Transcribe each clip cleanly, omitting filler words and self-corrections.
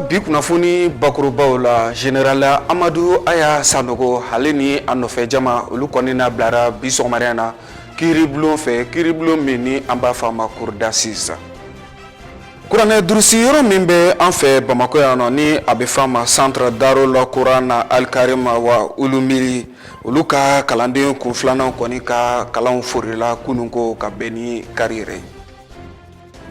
Bi kunnafoni bakurubaw la Général Amadou Aya Sanogo ale ni a nɔfɛ jama olu kɔni na bilara bi sɔgɔmada na kiiribulon fɛ kiiribulon min ni an b'a fɔ a ma cour d'assises. Kuranɛ durusi yɔrɔ min bɛ an fɛ Bamakɔ yan nɔ ni a bɛ fɔ a ma centre Darul Quran Al Karim wa Ulumiri olu ka kalanden kun filanan kɔni ka kalanw forila kunun ko ka bɛn ni kari yɛrɛ.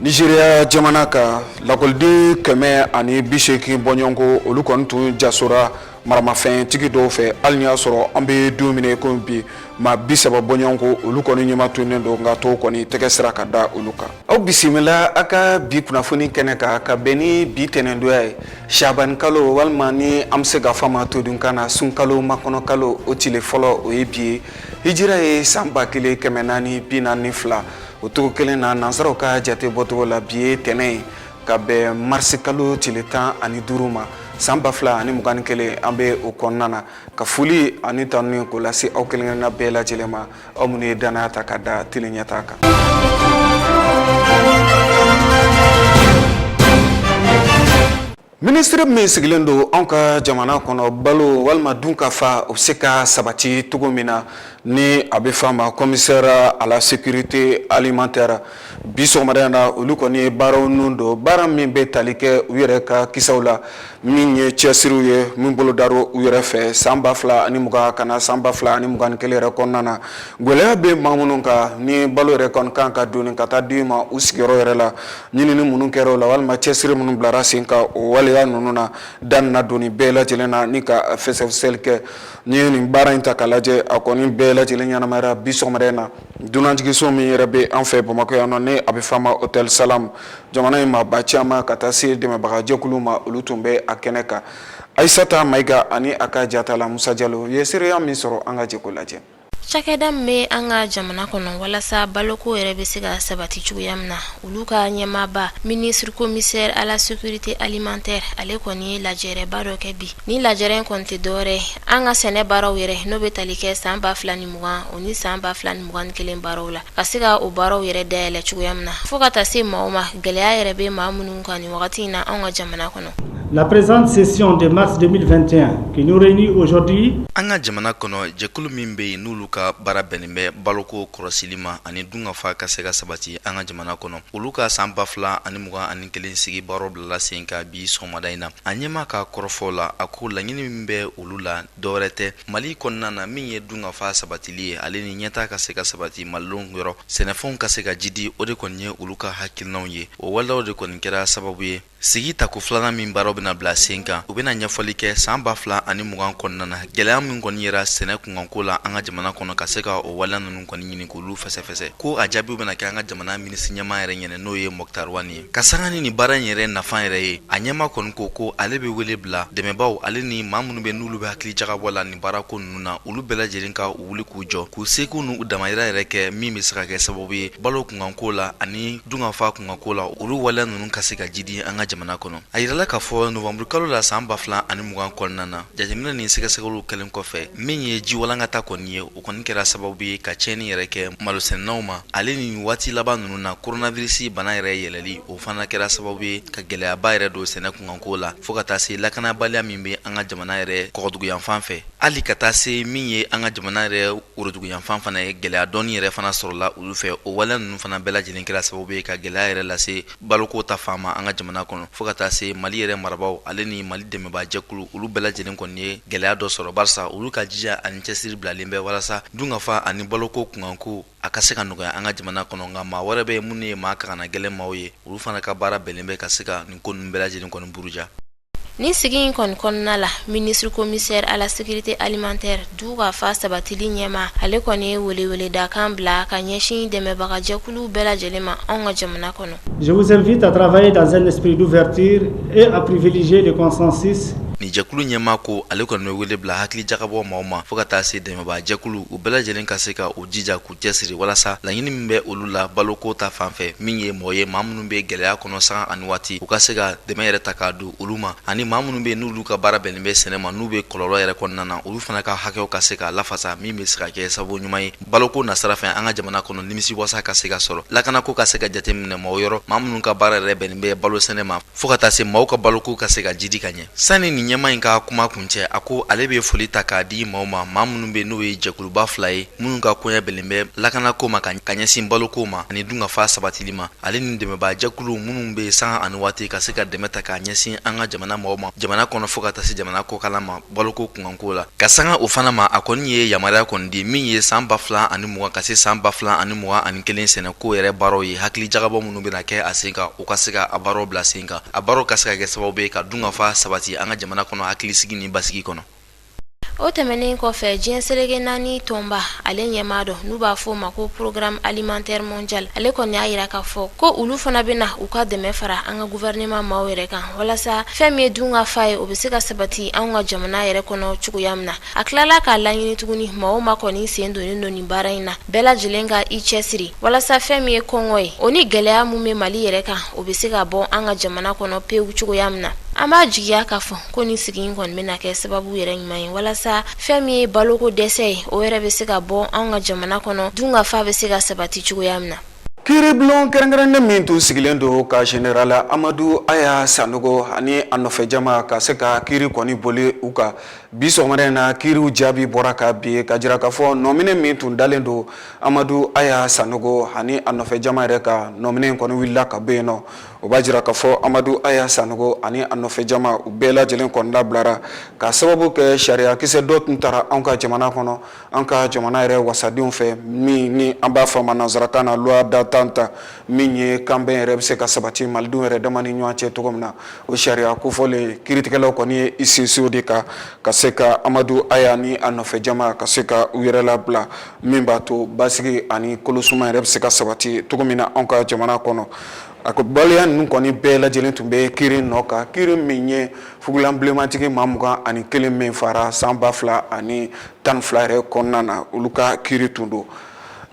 Nigeria jamana ka lakɔliden 180 bɔɲɔgɔnko olu kɔni tun jasora maramafɛn tigi dɔw fɛ hali ni y'a sɔrɔ an bɛ don min ko bi maa 30 bɔɲɔgɔnko olu kɔni ɲɛma tunnen don nka tɔw kɔni tɛgɛ sira ka da olu kan. Aw bisimila a ka bi kunnafoni kɛnɛ kan ka bɛn ni bi tɛnɛndonya ye Shabani kalo walima ni an bɛ se ka fɔ a ma todunkan na sunkalo makɔnɔ kalo o tile fɔlɔ o ye bi ye hijira ye san 1442 o togo kelen na nansaraw ka jate bɔtogo la bi ye tɛnɛ ye ka bɛn marisi kalo tile 15 ma san 2021 an bɛ o kɔnɔna na ka foli ani tanu ko lase aw kelenkelenna bɛɛ lajɛlen ma aw minnu ye danaya ta ka da tele ɲɛtaa kan. Ministre min sigilen don anw ka jamana kɔnɔ balo walima dun ka fa o bɛ se ka sabati cogo min na ni a bɛ fɔ a ma commissaire à la sécurité alimentaire bi sɔgɔmada na olu kɔni ye baaraw nun don baara min bɛ tali kɛ u yɛrɛ ka kisaw la min ye cɛsiriw ye min bolo dar'u yɛrɛ fɛ san 2020 ka na san 2021 yɛrɛ kɔnɔna na gɛlɛya bɛ maa minnu kan ni balo yɛrɛ kɔni kan ka doni ka taa di ma u sigiyɔrɔ yɛrɛ la ɲinini minnu kɛra o la walima cɛsiri minnu bilara sen kan o waleya ninnu na da na doni bɛɛ lajɛlen na ni ka fɛsɛfɛsɛli kɛ ni ye nin baara in ta ka lajɛ a kɔni bɛɛ lajɛlen ɲɛnamayara bi sɔgɔmada in na dunanjigiso min yɛrɛ bɛ an fɛ Bamakɔ yan nɔ ni a bɛ fɔ a ma hôtel Salam jamana in maaba caman ka taa se dɛmɛbagajɛkulu ma olu tun bɛ a kɛnɛ kan Aïssata Maïga ani a ka jatala Musa Jalo ye seereya min sɔrɔ an ka jɛko lajɛ. Cakɛda min bɛ an ka jamana kɔnɔ walasa baloko yɛrɛ bɛ se ka sabati cogoya min na olu ka ɲɛmaaba ministre commissaire à la sécurité alimentaire ale kɔni ye lajɛrɛba dɔ kɛ bi ni lajɛrɛ in kɔni tɛ dɔwɛrɛ an ka sɛnɛ baaraw yɛrɛ n'o bɛ tali kɛ san 2020 o ni san 2021 baaraw la ka se ka o baaraw yɛrɛ dayɛlɛ cogoya min na fo ka taa se maaw ma gɛlɛya yɛrɛ bɛ maa minnu kan nin wagati in na an ka jamana kɔnɔ. La présente session de mars 2021 qui nous réunit aujourd'hui. An ka jamana kɔnɔ jɛkulu min bɛ yen n'olu ka baara bɛnnen bɛ baloko kɔlɔsili ma ani dunkafa ka se ka sabati an ka jamana kɔnɔ olu ka san 2021 sigi baaraw bilala sen kan bi sɔgɔmada in na a ɲɛma ka kɔrɔfɔ la a ko laɲini min bɛ olu la dɔwɛrɛ tɛ Mali kɔnɔna na min ye dunkafa sabatili ye ale ni ɲɛta ka se ka sabati malidenw yɔrɔ sɛnɛfɛnw ka se ka jidi o de kɔni ye olu ka hakilinaw ye o waleyaw de kɔni kɛra sababu ye sigi tako filanan min baaraw bɛna bila sen kan u bɛna ɲɛfɔli kɛ san 2020 kɔnɔna na gɛlɛya min kɔni yera sɛnɛ kunkanko la an ka jamana kɔnɔ ka se ka o waleya ninnu kɔni ɲini k'olu fɛsɛfɛsɛ ko a jaabiw bɛna kɛ an ka jamana minisiri ɲɛma yɛrɛ ɲɛnɛ n'o ye Moktar Wani ye ka sanga ni baara in yɛrɛ nafa yɛrɛ ye a ɲɛma kɔni ko ale bɛ wele bila dɛmɛbaw ale ni maa minnu bɛ n'olu bɛ hakili jagabɔ la nin baarako ninnu na olu bɛɛ lajɛlen ka wuli k'u jɔ k'u seko n'u damayira yɛrɛ kɛ min bɛ se ka kɛ sababu ye balo kunkanko la ani dunkafa kunkanko la olu waleya ninnu ka se ka jidi an ka jamana kɔnɔ a yirala k'a fɔ novembre kalo la san 2020 kɔnɔna na jateminɛ ni sɛgɛsɛgɛliw kɛlen kɔfɛ min ye ji walankata kɔni ye o kɔni kɛra sababu ye ka cɛnni yɛrɛ kɛ malosɛnɛnaw ma ale ni waati laban ninnu na coronavirus bana yɛrɛ yɛlɛli o fana kɛra sababu ye ka gɛlɛyaba yɛrɛ don sɛnɛ kunkanko la fo ka taa se lakanabaliya min bɛ an ka jamana yɛrɛ kɔgɔduguyanfan fɛ hali ka taa se min ye an ka jamana yɛrɛ woroduguyanfan fana ye gɛlɛya dɔɔni yɛrɛ fana sɔrɔla olu fɛ o waleya ninnu fana bɛɛ lajɛlen kɛra sababu ye ka gɛlɛya yɛrɛ lase baloko ta fan ma an ka jamana kɔnɔ fo ka taa se Mali yɛrɛ marabaw ale ni Mali dɛmɛbaa jɛkulu olu bɛɛ lajɛlen kɔni ye gɛlɛya dɔ sɔrɔ barisa olu ka jija ani cɛsiri bilalen bɛ walasa dunkafa ani baloko kunkanko a ka se ka nɔgɔya an ka jamana kɔnɔ nka maa wɛrɛ bɛ minnu ye maa kana gɛlɛn maaw ye olu fana ka baara bɛnnen bɛ ka se ka nin ko ninnu bɛɛ lajɛlen kɔni buruja. Ni sigi in kɔnɔna la ministre commissaire à la sécurité alimentaire du ka fa sabatili ɲɛma ale kɔni ye welewele da kan bila ka ɲɛsin dɛmɛbagajɛkulu bɛɛ lajɛlen ma anw ka jamana kɔnɔ. Je vous invite à travailler dans un esprit d'ouverture et à privilégier le consensus. ni jɛkulu ɲɛma ko ale kɔni bɛ wele bila hakili jagabɔ maaw ma fo ka taa se dɛmɛba jɛkulu u bɛɛ lajɛlen ka se ka u jija k'u cɛsiri walasa laɲini min bɛ olu la baloko ta fanfɛ min ye mɔgɔ ye maa minnu bɛ gɛlɛya kɔnɔ sanga ani waati u ka se ka dɛmɛ yɛrɛ ta k'a don olu ma ani maa minnu bɛ n'olu ka baara bɛnnen bɛ sɛnɛ ma n'u bɛ kɔlɔlɔ yɛrɛ kɔnɔna na olu fana ka hakɛw ka se ka lafasa min bɛ se ka kɛ sababu ɲuman ye baloko nasira fɛ an ka jamana kɔnɔ nimisi wasa ka se ka sɔrɔ lakanako ka se ka jateminɛ maaw yɔrɔ maa minnu ka baara yɛrɛ bɛnnen bɛ balo sɛnɛ ma fo ka taa se maaw ka baloko ka se ka jidi ka ɲɛ sani nin ɲɛma in ka kuma kuncɛ a ko ale bɛ foli ta k'a di maaw ma maa minnu bɛ n'o ye jɛkuluba fila ye minnu ka koɲɛ bɛnnen bɛ lakanako ma ka ɲɛsin baloko ma ani dunkafa sabatili ma ale ni dɛmɛba jɛkulu minnu bɛ sanga ani waati ka se ka dɛmɛ ta k'a ɲɛsin an ka jamana maaw ma jamana kɔnɔ fo ka taa se jamana kɔkan ma baloko kunkanko la ka sanga o fana ma a kɔni ye yamaruya kɔni di min ye san 2020 ka se san 2021 sɛnɛko yɛrɛ baaraw ye hakili jagabɔ minnu bɛna kɛ a sen kan u ka se ka a baaraw bila sen kan a baaraw ka se ka kɛ sababu ye ka dunkafa sabati an ka jamana kɔnɔ hakilisigi ni basigi kɔnɔ. O tɛmɛnen kɔfɛ diɲɛ selege naani tɔnba ale ɲɛmaa dɔ n'u b'a fɔ o ma ko programme alimentaire mondial ale kɔni y'a yira k'a fɔ ko olu fana bɛna u ka dɛmɛ fara an ka gouvernement maaw yɛrɛ kan walasa fɛn min ye dun ka fa ye o bɛ se ka sabati an ka jamana yɛrɛ kɔnɔ cogoya min na a tilala k'a laɲini tuguni maaw ma kɔni sen donnen don nin baara in na bɛɛ lajɛlen ka i cɛsiri walasa fɛn min ye kɔngɔ ye o ni gɛlɛya mun bɛ Mali yɛrɛ kan o bɛ se ka bɔ an ka jamana kɔnɔ pewu cogoya min na an b'a jigiya k'a fɔ ko nin sigi in kɔni bɛna kɛ sababu yɛrɛ ɲuman ye walasa fɛn min ye baloko dɛsɛ ye o yɛrɛ bɛ se ka bɔ an ka jamana kɔnɔ dun ka fa bɛ se ka sabati cogoya min na. Kiiribulon kɛrɛnkɛrɛnnen min tun sigilen don ka Général Amadu Aya Sanogo ani a nɔfɛ jama ka se ka kiiri kɔni boli u kan bi sɔgɔmada in na kiiriw jaabi bɔra ka bin ka jira k'a fɔ nɔmine min tun dalen don Amadu Aya Sanogo ani a nɔfɛ jama yɛrɛ ka nɔmine in kɔni wulila ka bɔ yen nɔ o b'a jira k'a fɔ Amadu Aya Sanogo ani a nɔfɛ jama u bɛɛ lajɛlen kɔni labilara ka sababu kɛ sariya kisɛ dɔ tun taara anw ka jamana kɔnɔ an ka jamana yɛrɛ wasadenw fɛ min ni an b'a fɔ ma nanzarakan na loi tanta min ye kanbɛn yɛrɛ bɛ se ka sabati malidenw yɛrɛ dama ni ɲɔgɔn cɛ cogo min na o sariya kofɔlen kiiritigɛlaw kɔni ye i sinsin o de kan ka se ka Amadu Aya ni a nɔfɛ jama ka se ka u yɛrɛ labila min b'a to basigi ani kolosuma yɛrɛ bɛ se ka sabati cogo min na anw ka jamana kɔnɔ a ko baliya ninnu kɔni bɛɛ lajɛlen tun bɛ kiiri nɔ kan kiiri min ye fugulan bilenmatigi maa 21 min fara san 2012 yɛrɛ kɔnɔna na olu ka kiiri tun don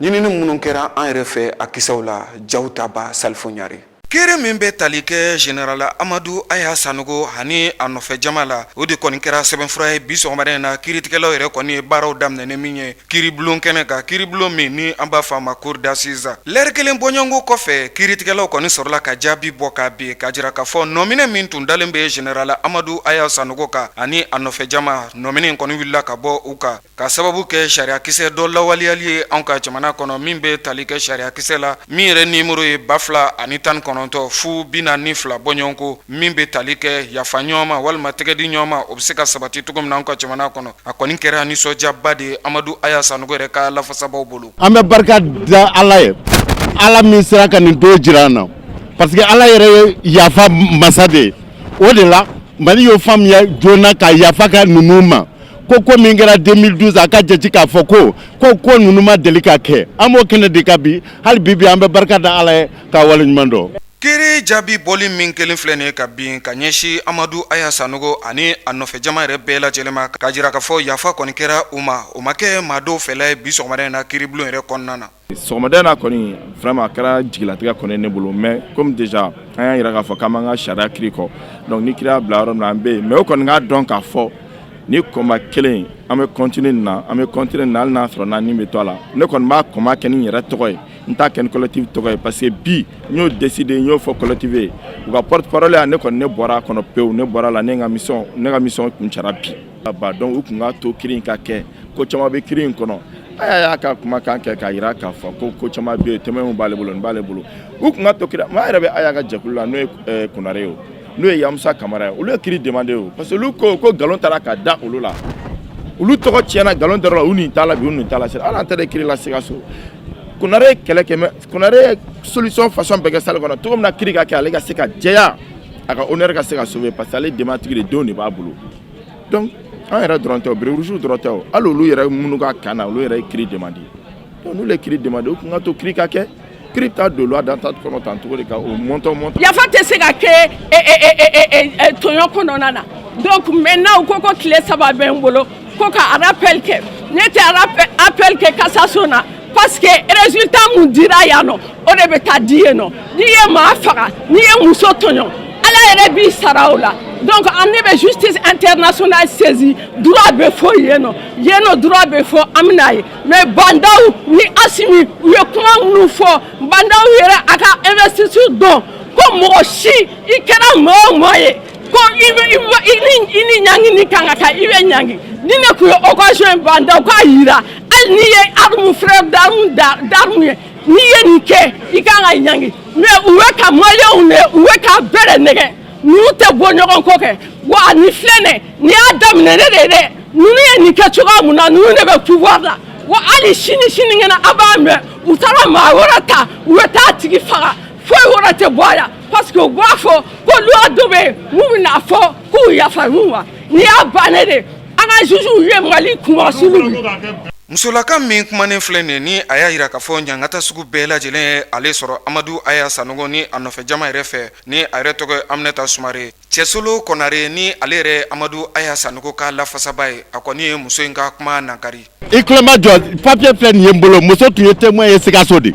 ɲinini minnu kɛra an yɛrɛ fɛ a kisɛw la jaw taba Salifo Ɲare kiiri min bɛ tali kɛ Général Amadu Aya Sanogo ani a nɔfɛ jama la o de kɔni kɛra sɛbɛnfura ye bi sɔgɔmada in na kiiritigɛlaw yɛrɛ kɔni ye baaraw daminɛ ni min ye kiiribulon kɛnɛ kan kiiribulon min ni an b'a fɔ a ma cour d'assises lɛri kelen bɔɲɔgɔnko kɔfɛ kiiritigɛlaw kɔni sɔrɔla ka jaabi bɔ ka bin ka jira k'a fɔ nɔmine min tun dalen bɛ Général Amadu Aya Sanogo kan ani a nɔfɛ jama nɔmine kɔni wulila ka bɔ u kan ka sababu kɛ sariya kisɛ dɔ lawaleyali ye anw ka jamana kɔnɔ min bɛ tali kɛ sariya kisɛ la min yɛrɛ nimero ye 2019 fu 42 bɔɲɔgɔnko min bɛ tali kɛ yafa ɲɔgɔn ma walima tɛgɛdi ɲɔgɔn ma o bɛ se ka sabati cogo min na an ka jamana kɔnɔ a kɔni kɛra nisɔndiyaba de ye Amadu Aya Sanogo yɛrɛ ka lafasabaw bolo an bɛ barika da Ala ye Ala min sera ka nin don jira an na parce que Ala yɛrɛ ye yafa masa de ye o de la Mali y'o faamuya joona ka yafa ka ninnu ma ko min kɛra 2012 a ka jate k'a fɔ ko ninnu ma deli ka kɛ an b'o kɛnɛ de ka bi hali bi an bɛ barika da Ala ye k'a waleɲuman dɔn. Kiiri jaabi bɔli min kelen filɛ nin ye ka bin ka ɲɛsin Amadu Aya Sanogo ani a nɔfɛ jama yɛrɛ bɛɛ lajɛlen ma ka jira k'a fɔ yafa kɔni kɛra u ma o ma kɛ maa dɔw fɛla ye bi sɔgɔmada in na kiiribulon yɛrɛ kɔnɔna na. Sɔgɔmada in na kɔni vraiment a kɛra jigilatigɛ kɔni ne bolo mais comme déjà an y'a yira k'a fɔ k'an b'an ka sariya kiiri kɔ donc ni kiiri y'a bila yɔrɔ min na an bɛ yen mais o kɔni k'a dɔn k'a fɔ ni kɔma kelen an bɛ continuer nin na hali n'a sɔrɔ naani bɛ to a la ne kɔni b'a kɔma kɛ ni n yɛrɛ tɔgɔ ye n t'a kɛ ni collectif tɔgɔ ye parce que bi n y'o décidé n y'o fɔ collectif ye u ka porte parole ne kɔni ne bɔra a kɔnɔ pewu ne bɔra la ne ka mission kun cara bi donc u kun ka to kiiri in ka kɛ ko caman bɛ kiiri in kɔnɔ a y'a ka kumakan kɛ k'a yira k'a fɔ ko caman bɛ yen témoin b'ale bolo nin b'ale bolo u kun ka to kiiri maa yɛrɛ bɛ a y'a ka jɛkulu la n'o ye Konare ye n'o ye Yamusa Kamara ye olu ye kiiri demandé o parce que olu ko nkalon taara ka da olu la olu tɔgɔ tiɲɛna nkalon dara la u nin t'a la bi u nin t'a la hali an tɛ kiiri la Sikaso Konare ye kɛlɛ kɛ mais Konare ye solution façon bɛɛ kɛ salle kɔnɔ cogo min na kiiri ka kɛ ale ka se ka jɛya a ka honneur ka se ka sauver parce que ale denbatigi de denw de b'a bolo donc an yɛrɛ dɔrɔn tɛ o bureau rouge dɔrɔn tɛ o hali olu yɛrɛ minnu ka kan na olu yɛrɛ ye kiiri demandé donc n'olu ye kiiri demandé u kun ka to kiiri ka kɛ kiiri t'a don loi d'entente kɔnɔ tan cogo de ka o montant yafa tɛ se ka kɛ tɔɲɔ kɔnɔna na donc maintenant ko ko tile saba bɛ n bolo ko ka rappel kɛ ne tɛ appel kɛ cassation na parce que résultat mun dira yan nɔ o de bɛ taa di yen nɔ n'i ye maa faga n'i ye muso tɔɲɔ ala yɛrɛ b'i sara o la donc ne bɛ justice internationale saisi droit bɛ fɔ yen nɔ droit bɛ fɔ an bɛna ye mais bandaw ni Asimi u ye kuma minnu fɔ bandaw yɛrɛ a ka investiture dɔn ko mɔgɔ si i kɛra maa o maa ye ko i ni ɲangi ni kan ka kan i bɛ ɲangi ni ne tun ye occasion bandaw k'a yira hali n'i ye arme frère d'arme ye n'i ye nin kɛ i kan ka ɲangi mais u bɛ ka maliyɛnw u bɛ ka bɛrɛ nɛgɛ ninnu tɛ bɔ ɲɔgɔn kɔ kɛ wa nin filɛ nin nin y'a daminɛ ne de ye dɛ ninnu ye nin kɛ cogoya mun na ninnu de bɛ pouvoir la wa hali sinikɛnɛ a b'a mɛn u taara maa wɛrɛ ta u bɛ taa tigi faga foyi wɛrɛ tɛ bɔ a la parce que u b'a fɔ ko loi dɔ bɛ yen mun bɛna fɔ k'u yafa mun ma nin y'a bannen de an ka juges ye Mali kumasulu. musolaka min kumanen filɛ nin ni a y'a yira k'a fɔ ɲangata sugu bɛɛ lajɛlen ye ale sɔrɔ Amadu Aya Sanogo ni a nɔfɛ jama yɛrɛ fɛ ni a yɛrɛ tɔgɔ Aminata Sumare Cɛsolo Kɔnare ni ale yɛrɛ Amadu Aya Sanogo ka lafasaba ye a kɔni ye muso in ka kuma nankari. I kuloma jɔ papier filɛ nin ye n bolo muso tun ye témoin ye Sikaso de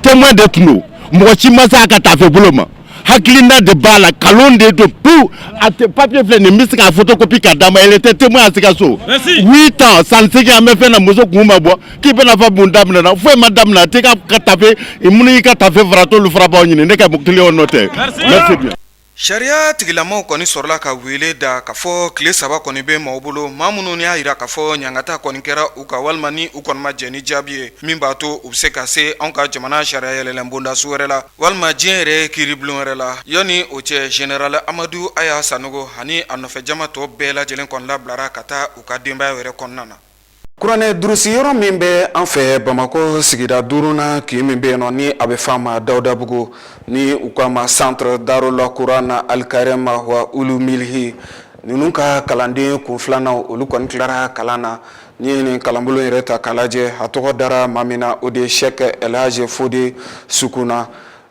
témoin de tun don mɔgɔ si ma se a ka tafe bolo ma hakilina de b'a la kalon de don pou a papier filɛ nin bɛ se ka photocopie ka d'a ma elle était témoin à Sikaso 8 ans san segin an bɛ fɛn na muso kun ma bɔ k'i bɛna fɔ mun daminɛ na foyi ma daminɛ a tɛ ka tafe mun y'i ka tafe fara t'olu farabaw ɲini ne ka client n'o tɛ merci bien. Sariya tigilamaw kɔni sɔrɔla ka wele da ka fɔ tile 3 kɔni bɛ maaw bolo maa minnu y'a yira ka fɔ ɲangata kɔni kɛra u ka walima ni u kɔni ma jɛ ni jaabi ye min b'a to u bɛ se ka se anw ka jamana sariya yɛlɛlen bondasu wɛrɛ la walima diɲɛ yɛrɛ kiiribulon wɛrɛ la yanni o cɛ général Amadu Aya Sanogo ani a nɔfɛ jama tɔ bɛɛ lajɛlen kɔni labilara ka taa u ka denbaya yɛrɛ kɔnɔna na. Kuranɛ durusi yɔrɔ min bɛ an fɛ Bamako sigida 5nan k'i min bɛ yen nɔ ni a bɛ f'a ma Dawudabugu ni u k'a ma centre Darul Quran Al Karim wa Ulu Milhi ninnu ka kalanden kun filanan olu kɔni tilara kalan na ni nin kalanbolo yɛrɛ ta k'a lajɛ a tɔgɔ dara maa min na o de ye Sheikh El Hadji Fode Sukuna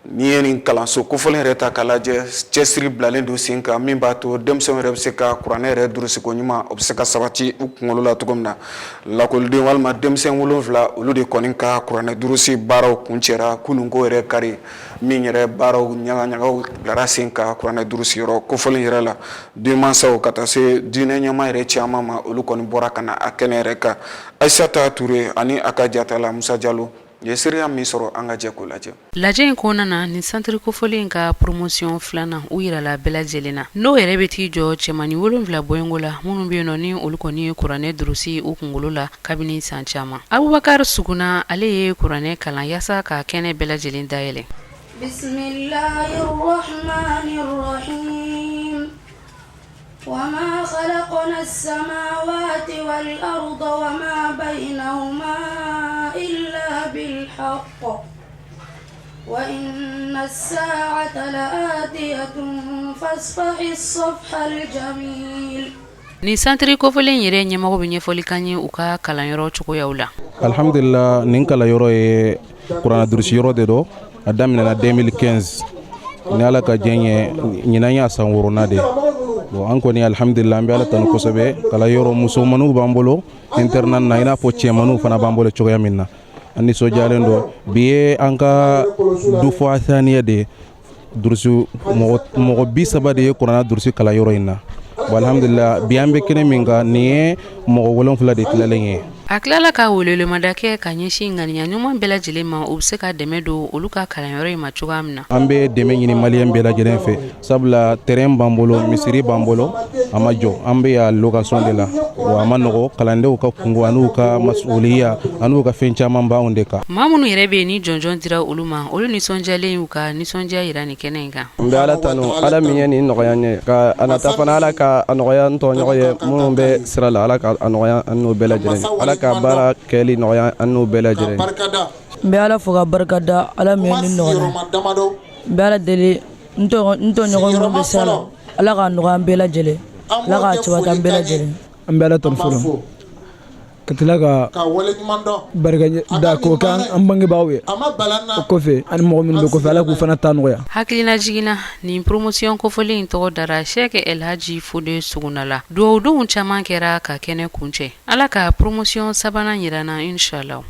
ni ye nin kalanso kofɔlen yɛrɛ ta k'a lajɛ cɛsiri bilalen don sen kan min b'a to denmisɛnw yɛrɛ bɛ se ka kuranɛ yɛrɛ durusiko ɲuman o bɛ se ka sabati u kunkolo la cogo min na lakɔliden walima denmisɛn 7 olu de kɔni ka kuranɛ durusi baaraw kun cɛra kununko yɛrɛ kari min yɛrɛ baaraw ɲagaɲagaw bilara sen ka kuranɛ durusi yɔrɔ kofɔlen yɛrɛ la denmansaw ka taa se diinɛ ɲɛma yɛrɛ caman ma olu kɔni bɔra ka na a kɛnɛ yɛrɛ kan Aissata Touré ani a ka jatala Musa Jalo ye seereya min sɔrɔ an ka jɛ k'o lajɛ. Lajɛ in kɔnɔna na nin centre kofɔlen ka promotion filanan u yirala bɛɛ lajɛlen na n'o yɛrɛ bɛ t'i jɔ cɛmani 7 bɔyɔngo la minnu bɛ yen nɔ ni olu kɔni ye kuranɛ durusi u kunkolo la kabini san caman. Abubakar Suguna ale ye kuranɛ kalan yaasa ka kɛnɛ bɛɛ lajɛlen dayɛlɛ. Bismillahirrahmanirrahim. وما خلقنا السماوات والأرض وما بينهما إلا بالحق وإن الساعة لآتية فاصفح الصفح الجميل. Ni centre kofɔlen yɛrɛ ɲɛmɔgɔ bɛ ɲɛfɔli kan ye u ka kalanyɔrɔ cogoyaw la. Alhamdulillah nin kalanyɔrɔ ye kuranɛ durusi yɔrɔ de don a daminɛna 2015 ni Ala ka diɲɛ ye ɲinan y'a san 4nan de. Bon an kɔni alhamdulillah an bɛ Ala tanu kosɛbɛ kalanyɔrɔ musomanninw b'an bolo internat na i n'a fɔ cɛmanninw fana b'an bolo cogoya min na an nisɔndiyalen don bi ye an ka du fɔ asaniya de durusi mɔgɔ 30 de ye kuranɛ durusi kalanyɔrɔ in na bon alhamdulillah bi an bɛ kɛnɛ min kan nin ye mɔgɔ 7 de tilalen ye. A tilala ka welewelemada kɛ ka ɲɛsin ŋaniya ɲuman bɛɛ lajɛlen ma u bɛ se ka dɛmɛ don olu ka kalanyɔrɔ in ma cogoya min na. An bɛ dɛmɛ ɲini maliyɛn bɛɛ lajɛlen fɛ sabula terrain b'an bolo misiri b'an bolo a ma jɔ an bɛ ya location de la wa a ma nɔgɔ kalandenw ka kungo an'u ka masuliya an'u ka fɛn caman b'anw de kan. Maa minnu yɛrɛ bɛ yen ni jɔnjɔn dira olu ma olu nisɔndiyalen y'u ka nisɔndiya yira nin kɛnɛ in kan. N bɛ Ala tanu Ala min ye nin nɔgɔya n ye ka a nata fana Ala ka a nɔgɔya n tɔɲɔgɔn ye minnu bɛ sira la Ala ka a nɔgɔya an n'u bɛɛ lajɛlen Ala ka baara kɛli nɔgɔya an n'u bɛɛ lajɛlen. N bɛ Ala fo ka barika da Ala min ye nin nɔgɔya n bɛ Ala deli n tɔɲɔgɔn minnu bɛ sira la Ala ka nɔgɔya an bɛɛ lajɛlen Ala ka cɛbata an bɛɛ lajɛlen. An bɛ Ala tanu fɔlɔ ka tila ka barika da ko kan an bangebaaw ye o kɔfɛ ani mɔgɔ minnu bɛ kɔfɛ ala k'u fana ta nɔgɔya. hakilina jiginna nin promotion kofɔlen tɔgɔ dara Sheikh Elhaji Fode Sugunala duwawudenw caman kɛra ka kɛnɛ kuncɛ ala ka promotion sabanan yirana inshallah.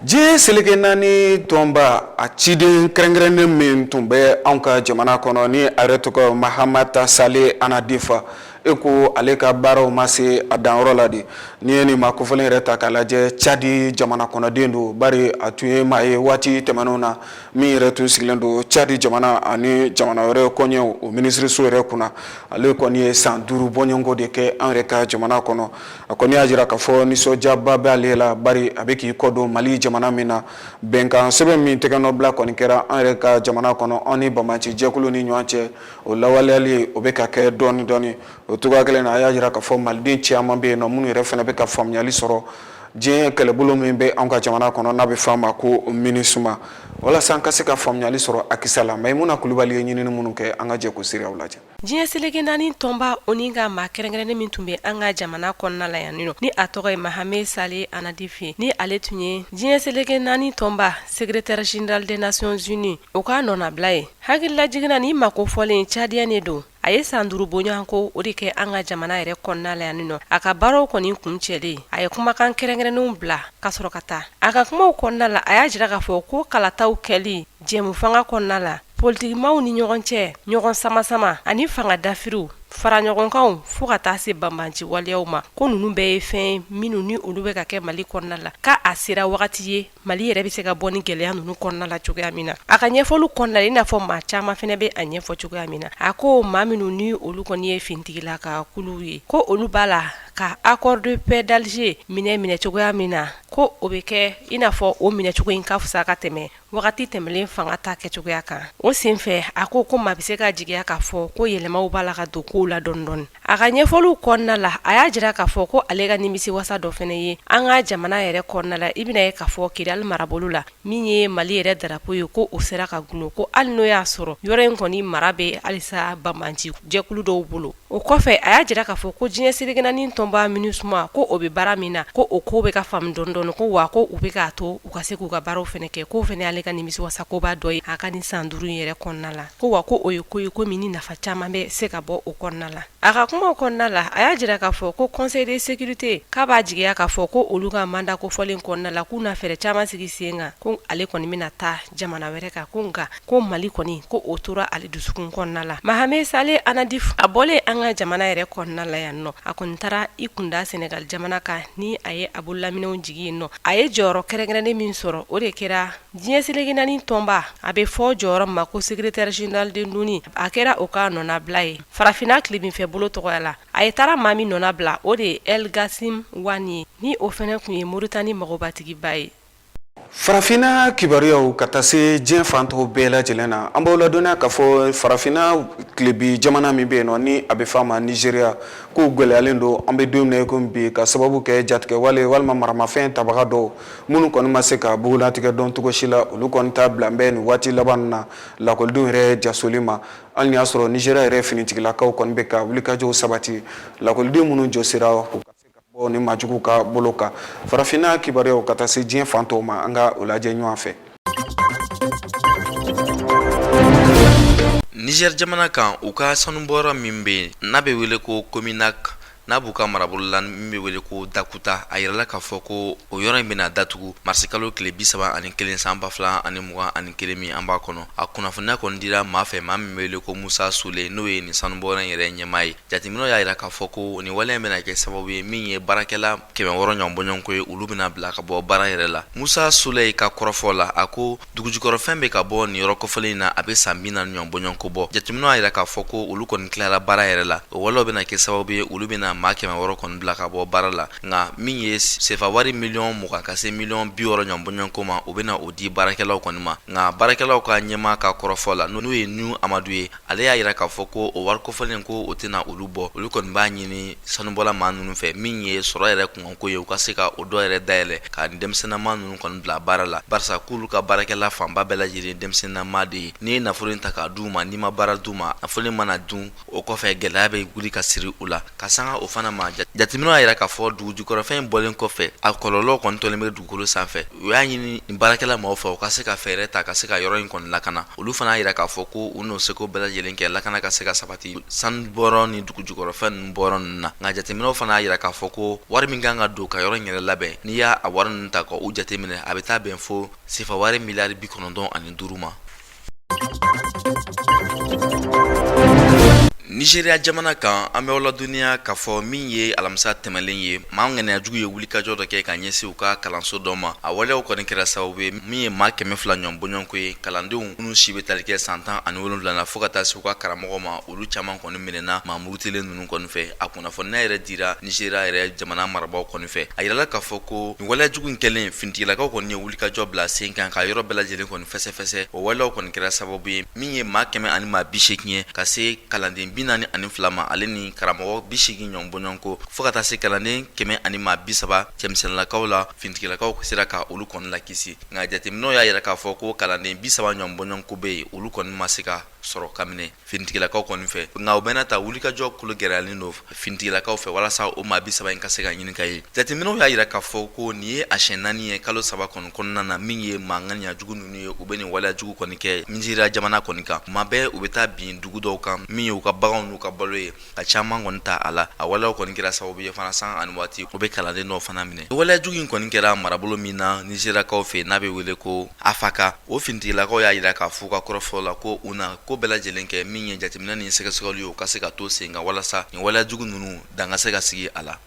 Diɲɛ seleke naani tɔnba a ciden kɛrɛnkɛrɛnnen min tun bɛ anw ka jamana kɔnɔ ni a yɛrɛ tɔgɔ Mahamata Sale Anadifa e ko ale ka baaraw ma se a danyɔrɔ la de ni ye nin ma kofɔlen yɛrɛ ta k'a lajɛ Cadi jamana kɔnɔden don bari a tun ye maa ye waati tɛmɛnenw na min yɛrɛ tun sigilen don Cadi jamana ani jamana wɛrɛ kɔɲɛw o minisiriso yɛrɛ kunna ale kɔni ye san 5 bɔɲɔgɔnko de kɛ an yɛrɛ ka jamana kɔnɔ a kɔni y'a jira k'a fɔ nisɔndiyaba bɛ ale la bari a bɛ k'i kɔdon Mali jamana min na bɛnkan sɛbɛn min tɛgɛnɔbila kɔni kɛra an yɛrɛ ka jamana kɔnɔ an ni Bamaci jɛkulu ni ɲɔgɔn cɛ o lawaleyali o bɛ ka kɛ dɔɔni dɔɔni o togoya kelen na a y'a jira k'a fɔ maliden caman bɛ yen nɔ minnu yɛrɛ fana bɛ ka faamuyali sɔrɔ diɲɛ kɛlɛbolo min bɛ an ka jamana kɔnɔ n'a bɛ f'a ma ko MINUSMA walasa an ka se ka faamuyali sɔrɔ a kisɛ la Maimuna Kulibali ye ɲinini minnu kɛ an ka jɛ ko seerew lajɛ. Diɲɛ seleke naani tɔnba o ni ka maa kɛrɛnkɛrɛnnen min tun bɛ an ka jamana kɔnɔna la yan nɔ ni a tɔgɔ ye Mahamata Sale Anadifi ni ale tun ye diɲɛ seleke naani tɔnba secrétaire général des Nations Unies o ka nɔnabila ye hakilila jiginna ni mako fɔlen Cadien ne don a ye san 5 bɔɲɔgɔnko o de kɛ an ka jamana yɛrɛ kɔnɔna la yan nɔ a ka baaraw kɔni kun cɛlen a ye kumakan kɛrɛnkɛrɛnnenw bila ka sɔrɔ ka taa a ka kumaw kɔnɔna la a y'a jira k'a fɔ ko kalataw kɛli jɛmu fanga kɔnɔna la politikimaw ni ɲɔgɔn cɛ ɲɔgɔn sama-sama ani fanga dafiriw fara ɲɔgɔnkanw fo ka taa se banbanci waleyaw ma ko ninnu bɛɛ ye fɛn minnu ni olu bɛ ka kɛ Mali kɔnɔna la ka a sera wagati ye Mali yɛrɛ bɛ se ka bɔ ni gɛlɛya ninnu kɔnɔna la cogoya min na a ka ɲɛfɔliw kɔnɔna la i n'a fɔ maa caman fɛnɛ bɛ a ɲɛfɔ cogoya min na a ko maa minnu ni olu kɔni ye fintigila ka kuluw ye ko olu b'a la ka accord de paix d'Alger minɛ cogoya min na ko o bɛ kɛ i n'a fɔ o minɛ cogo in ka fisa ka tɛmɛ wagati tɛmɛlen fanga ta kɛcogoya kan o senfɛ a ko maa bɛ se ka jigiya k'a fɔ ko yɛlɛmaw b'a la ka don kow la dɔɔni a ka ɲɛfɔliw kɔnɔna la a y'a jira k'a fɔ ko ale ka nimisi wasa dɔ fɛnɛ ye an ka jamana yɛrɛ kɔnɔna la i bɛna ye k'a fɔ Kidali marabolo la min ye Mali yɛrɛ drapeau ye ko o sera ka gulo ko hali n'o y'a sɔrɔ yɔrɔ in kɔni mara bɛ halisa Banbanci jɛkulu dɔw bolo o kɔfɛ a y'a jira k'a fɔ ko diɲɛ seleke naani tɔnba MINUSMA ko o bɛ baara min na ko o ko bɛ ka faamu dɔɔni ko wa ko u bɛ k'a to u ka se k'u ka baaraw fɛnɛ kɛ ko fɛnɛ ale ka nimisi wasa ko b'a dɔ ye a ka ni san 5 yɛrɛ kɔnɔna la ko wa ko o ye ko ye ko min ni nafa caman bɛ se ka bɔ o kɔnɔna la a ka kumaw kɔnɔna la a y'a jira k'a fɔ ko conseil de sécurité k'a b'a jigiya k'a fɔ ko olu ka mandat kofɔlen kɔnɔna la k'u na fɛɛrɛ caman sigi sen kan ko ale kɔni bɛna taa jamana wɛrɛ kan ko nka ko Mali kɔni ko o tora ale dusukun kɔnɔna la Mahamata Sale Anadif a bɔlen an ka jamana yɛrɛ kɔnɔna la yan nɔ a kɔni taara i kunda Senegal jamana kan ni a ye a bololaminɛw jigi yen nɔ a ye jɔyɔrɔ kɛrɛnkɛrɛnnen min sɔrɔ o de kɛra diɲɛ seleke naani tɔnba a bɛ fɔ jɔyɔrɔ ma ko secrétaire général des Nations a kɛra o ka nɔnabila ye farafina tilebinfɛ bolo tɔgɔya la a ye taara maa min nɔnabila o de ye El Gassim Wani ni o fɛnɛ kun ye Moritani magobatigiba ye Farafina kibaruyaw ka taa se diɲɛ fantow bɛɛ lajɛlen na an b'aw ladɔnniya k'a fɔ farafina tilebi jamana min bɛ yen nɔ ni a bɛ f'a ma Nigeria k'u gwɛlɛyalen don an bɛ don min na i komi bi ka sababu kɛ jatigɛwale walima maramafɛn tabaga dɔw minnu kɔni ma se ka bugulatigɛ dɔn cogo si la olu kɔni ta bila bɛ nin waati laban na lakɔlidenw yɛrɛ jasoli ma hali ni y'a sɔrɔ Nigeria yɛrɛ finitigilakaw kɔni bɛ ka wulikajɔw sabati lakɔliden minnu jɔsira ni majugu ka bolo kan farafina kibaruyaw ka taa se diɲɛ fantow ma an ka o lajɛ ɲɔgɔn fɛ. Niger jamana kan u ka sanubɔyɔrɔ min bɛ n'a bɛ wele ko Cominac n'a b'u ka marabolo la min bɛ wele ko Dakuta a yirala k'a fɔ ko o yɔrɔ in bɛna datugu marsikalo tile 31 san 2021 min an b'a kɔnɔ a kunnafoniya kɔni dira maa fɛ maa min bɛ wele ko Musa Sule n'o ye nin sanubɔyɔrɔ in yɛrɛ ɲɛmaa ye jateminɛw y'a jira k'a fɔ ko nin waleya in bɛna kɛ sababu ye min ye baarakɛla 600 ɲɔgɔn bɔɲɔgɔnko ye olu bɛna bila ka bɔ baara yɛrɛ la Musa Sule ka kɔrɔfɔ la a ko dugujukɔrɔfɛn bɛ ka bɔ nin yɔrɔ kɔfɛlen na a bɛ san 40 ɲɔgɔn bɔɲɔgɔnko bɔ jateminɛw y'a jira k'a fɔ ko olu kɔni tilara baara yɛrɛ la o waleyaw bɛna kɛ sababu ye olu bɛna maa 600 kɔni bila ka bɔ baara la nka min ye sefa wari miliyɔn 20 ka se miliyɔn 60 ɲɔgɔn bɔɲɔgɔnko ma o bɛna o di baarakɛlaw kɔni ma nka baarakɛlaw ka ɲɛmaa ka kɔrɔfɔ la n'o ye Nu Amadu ye ale y'a jira k'a fɔ ko o wari kɔfɔlen ko o tɛna olu bɔ olu kɔni b'a ɲini sanubɔla maa ninnu fɛ min ye sɔrɔ yɛrɛ kunkanko ye u ka se ka o dɔ yɛrɛ dayɛlɛ ka denmisɛnnama ninnu kɔni bila baara la barisa k'olu ka baarakɛla fanba bɛɛ lajɛlen denmisɛnnama de ye n'i ye nafolo in ta k'a d'u ma n'i ma baara d'u ma nafolo in mana dun o kɔfɛ gɛlɛya bɛ wuli ka siri u la ka sanga o fana ma jateminɛw y'a yira k'a fɔ dugu jukɔrɔfɛn bɔlen kɔfɛ a kɔlɔlɔ kɔni tɔlen bɛ dugukolo sanfɛ u y'a ɲini nin baarakɛla maaw fɛ u ka se ka fɛɛrɛ ta ka se ka yɔrɔ in kɔni lakana olu fana y'a yira k'a fɔ ko u n'o seko bɛɛ lajɛlen kɛ lakana ka se ka sabati sanu bɔrɔ ni dugu jukɔrɔfɛn ninnu bɔrɔ ninnu na nka jateminɛw fana y'a yira k'a fɔ ko wari min kan ka don ka yɔrɔ in yɛrɛ labɛn n'i y'a wari ninnu ta ka u jateminɛ a bɛ taa bɛn fo sefa wari miliyari 95 ma. Nigeria jamana kan an bɛ wala duniya k'a fɔ min ye alamisa tɛmɛlen ye maa ŋɛnɛyajugu ye wulikajɔ dɔ kɛ ka ɲɛsin u ka kalanso dɔ ma a waleyaw kɔni kɛra sababu ye min ye maa 200 ɲɔgɔn bɔɲɔgɔnko ye kalandenw minnu si bɛ tali kɛ san 17 na fo ka taa se u ka karamɔgɔ ma olu caman kɔni minɛna maa murutilen ninnu kɔni fɛ a kunnafoniya yɛrɛ dira Nigeria yɛrɛ jamana marabaaw kɔni fɛ a yirala k'a fɔ ko nin waleyajugu in kɛlen finitigilakaw kɔni ye wulikajɔ bila sen kan ka yɔrɔ bɛɛ lajɛlen kɔni fɛsɛfɛsɛ o waleyaw kɔni kɛra sababu ye min ye maa 180 ye ka se kalanden 42 ma ale ni karamɔgɔ 80 ɲɔgɔn bɔɲɔgɔnko fo ka taa se kalanden 130 cɛmisɛnninlakaw la finitigilakaw sera ka olu kɔni lakisi nka jateminɛw y'a yira k'a fɔ ko kalanden 30 ɲɔgɔn bɔɲɔgɔnko bɛ yen olu kɔni ma se ka sɔrɔ ka minɛ finitigilakaw kɔni fɛ nka o bɛna ta wulikajɔ kolo gɛrɛyalen don finitigilakaw fɛ walasa o maa 30 in ka se ka ɲini ka ye jateminɛw y'a yira k'a fɔ ko nin ye a siɲɛ 4 ye kalo 3 kɔni kɔnɔna na min ye maa ŋaniyajugu ninnu ye u bɛ nin waleyajugu kɔni kɛ Nigeria jamana kɔni kan tuma bɛɛ u bɛ taa bin dugu dɔw kan min ye u ka baganw n'u ka balo ye ka caman kɔni ta a la a waleyaw kɔni kɛra sababu ye fana san ani waati u bɛ kalanden dɔw fana minɛ waleyajugu in kɔni kɛra marabolo min na Nigeriakaw fɛ n'a bɛ wele ko afaka o finitigilakaw y'a yira k'a fɔ ka kɔrɔfɔ la ko u na ko bɛɛ lajɛlen kɛ min ye jateminɛ ni sɛgɛsɛgɛli ye u ka se ka to sen kan walasa nin waleyajugu ninnu dan ka se ka sigi a la.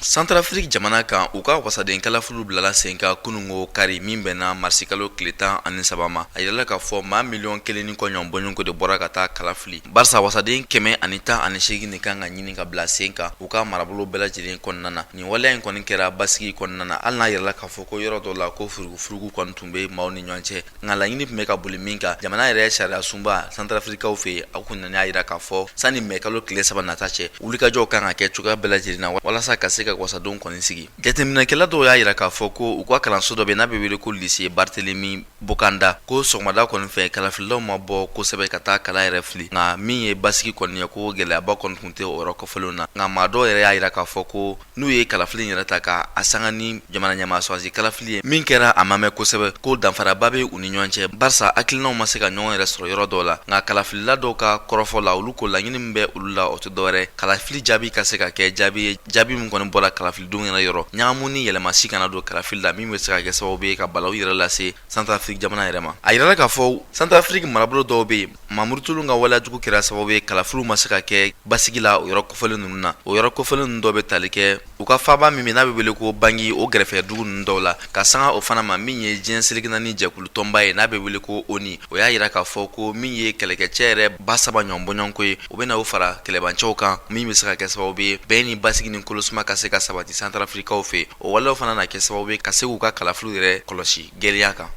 Centrafrique jamana kan u ka wasaden kalafulu bilala sen kan kunungo kari min bɛnna marisi kalo tile 13 ma a yirala k'a fɔ maa 1,1 ni kɔɲɔn bɔɲɔgɔnko de bɔra ka taa kalafili barisa wasaden 118 ni kan ka ɲini ka bila sen kan u ka marabolo bɛɛ lajɛlen kɔnɔna na nin waleya in kɔni kɛra basigi kɔnɔna na hali n'a yirala k'a fɔ ko yɔrɔ dɔ la ko furugufurugu kɔni tun bɛ maaw ni ɲɔgɔn cɛ nka laɲini tun bɛ ka boli min kan jamana yɛrɛ sariya sunba Centrafricaw fɛ a kun nana yira k'a fɔ sani mɛ kalo tile 3 nata cɛ wulikajɔw kan ka kɛ cogoya bɛɛ lajɛlen na walasa ka se ka wasadenw kɔni sigi jateminɛkɛla dɔw y'a yira k'a fɔ ko u ka kalanso dɔ bɛ n'a bɛ wele ko lycée Barthélemy Bokanda ko sɔgɔmada kɔni fɛ kalafililaw ma bɔ kosɛbɛ ka taa kalan yɛrɛ fili nka min ye basigi kɔni ye ko gɛlɛyaba kɔni tun tɛ o yɔrɔ kɔfɛlenw na nka maa dɔw yɛrɛ y'a yira k'a fɔ ko n'u ye kalafili yɛrɛ ta ka a sanga ni jamana ɲɛmaa sɔrɔsi kalafili ye min kɛra a ma mɛn kosɛbɛ ko danfaraba bɛ u ni ɲɔgɔn cɛ barisa hakilinaw ma se ka ɲɔgɔn yɛrɛ sɔrɔ yɔrɔ dɔw la nka kalafilila dɔw ka kɔrɔfɔ la olu ko laɲini min bɛ olu la o tɛ dɔwɛrɛ kalafili jaabi ka se ka kɛ jaabi ye jaabi min kɔni bɔra kalafilidenw yɛrɛ yɔrɔ ɲagamu ni yɛlɛma si kana don kalafili la min bɛ se ka kɛ sababu ye ka balawu yɛrɛ lase Centrafrique jamana yɛrɛ ma a yirala k'a fɔ Centrafrique marabolo dɔw bɛ yen mamurutulu ka waleyajugu kɛra sababu ye kalafiliw ma se ka kɛ basigi la o yɔrɔ kɔfɛlen ninnu na o yɔrɔ kɔfɛlen ninnu dɔw bɛ tali kɛ u ka faaba min n'a bɛ wele ko Bangi o gɛrɛfɛ dugu ninnu dɔw la ka sanga o fana ma min ye diɲɛ seleke naani jɛkulu tɔnba ye n'a bɛ wele ko ONU o y'a yira k'a fɔ ko min ye kɛlɛkɛcɛ yɛrɛ ba 3 ɲɔgɔn bɔɲɔgɔnko ye o bɛ na o fara kɛlɛbancɛw kan min bɛ se ka kɛ sababu ye bɛn ni basigi ni kolosuma ka se ka sabati Centrafricaw fɛ o waleyaw fana na kɛ sababu ye ka se k'u ka kalafiliw yɛrɛ kɔlɔsi gɛlɛya kan.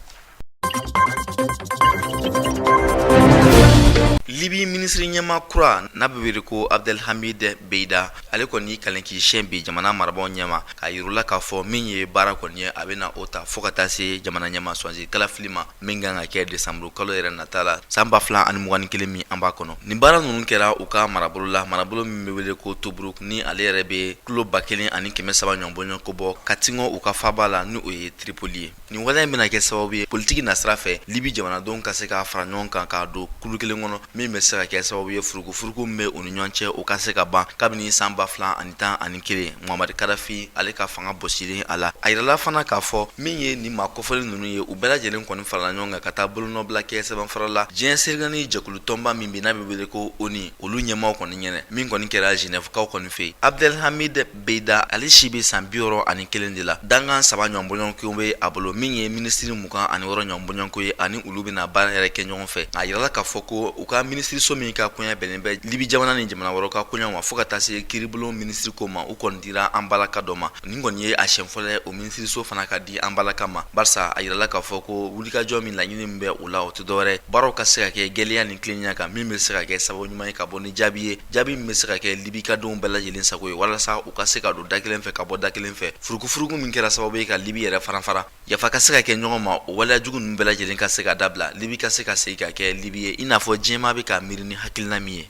Libi ministre ɲɛma kura n'a bɛ wele ko Abdelhamid Beida ale kɔni kalen k'i siyɛn bi jamana marabaaw ɲɛma k'a yirula k'a fɔ min ye baara kɔni ye a bɛ na o ta fo ka taa se jamana ɲɛma sɔnsi kalafili ma min kan ka kɛ desanburu kalo yɛrɛ nata la san 2021 min an b'a kɔnɔ nin baara ninnu kɛra u ka marabolo la marabolo min bɛ wele ko Tobruk ni ale yɛrɛ bɛ kilo 1300 ɲɔgɔn bɔɲɔgɔnko bɔ ka tingɔ u ka faaba la ni o ye Tripoli ye nin waleya in bɛna kɛ sababu ye politiki nasira fɛ Libi jamanadenw ka se ka fara ɲɔgɔn kan k'a don kulu kelen kɔnɔ min bɛ se ka kɛ sababu ye furugufurugu min bɛ u ni ɲɔgɔn cɛ o ka se ka ban kabini san 2011 Muammar Gaddafi ale ka fanga bɔsilen a la a yirala fana k'a fɔ min ye nin maa kɔfɛlen ninnu ye u bɛɛ lajɛlen kɔni farala ɲɔgɔn kan ka taa bolonɔbila kɛ sɛbɛnfura la diɲɛ serigani jɛkulu tɔnba min bɛ n'a bɛ wele ko ONU olu ɲɛmaaw kɔni ɲɛnɛ min kɔni kɛra Genèvekaw kɔni fɛ Abdelhamid Beida ale si bɛ san 61 de la dangan 3 ɲɔgɔn bɔɲɔgɔnko bɛ a bolo min ye ministre 26 ɲɔgɔn bɔɲɔgɔnko ye ani olu bɛna baara yɛrɛ kɛ ɲɔgɔn fɛ a yirala k'a fɔ ko u ka ministre so min ka koɲa bɛnnen bɛ Libi jamana ni jamana wɛrɛw ka koɲa ma fo ka taa se kiribulon ministre ko ma u kɔni dira an balaka dɔ ma nin kɔni ye a siɲɛ fɔlɔ ye o ministre so fana ka di an balaka ma barisa a yirala k'a fɔ ko wulikajɔ min laɲini min bɛ u la o tɛ dɔwɛrɛ baaraw ka se ka kɛ gɛlɛya ni tilennenya kan min bɛ se ka kɛ sababu ɲuman ye ka bɔ ni jaabi ye jaabi min bɛ se ka kɛ Libikadenw bɛɛ lajɛlen sago ye walasa u ka se ka don da kelen fɛ ka bɔ da kelen fɛ furugufurugu min kɛra sababu ye ka Libi yɛrɛ fara yafa ka se ka kɛ ɲɔgɔn ma o waleyajugu ninnu bɛɛ lajɛlen ka se ka dabila Libi ka se ka segin ka kɛ Libi ye i n'a fɔ diɲɛma n'a bɛ ka miiri ni hakilina min ye.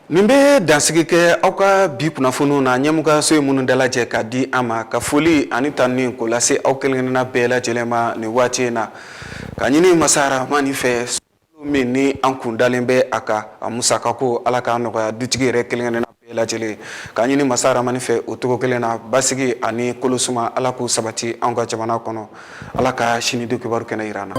nin bɛ dansigi kɛ aw ka bi kunnafoniw na ɲɛmɔgɔyaso ye minnu dalajɛ ka di an ma ka foli ani tani k'o lase aw kelenkelenna bɛɛ lajɛlen ma nin waati in na ka ɲini masa rahamani fɛ min ni an kun dalen bɛ a kan a musakako ala k'a nɔgɔya dutigi yɛrɛ kelenkelenna bɛɛ lajɛlen ka ɲini masa rahamani fɛ o cogo kelen na basigi ani kolosuma ala k'u sabati an ka jamana kɔnɔ ala ka sini di kibaru kɛnɛ yira an na.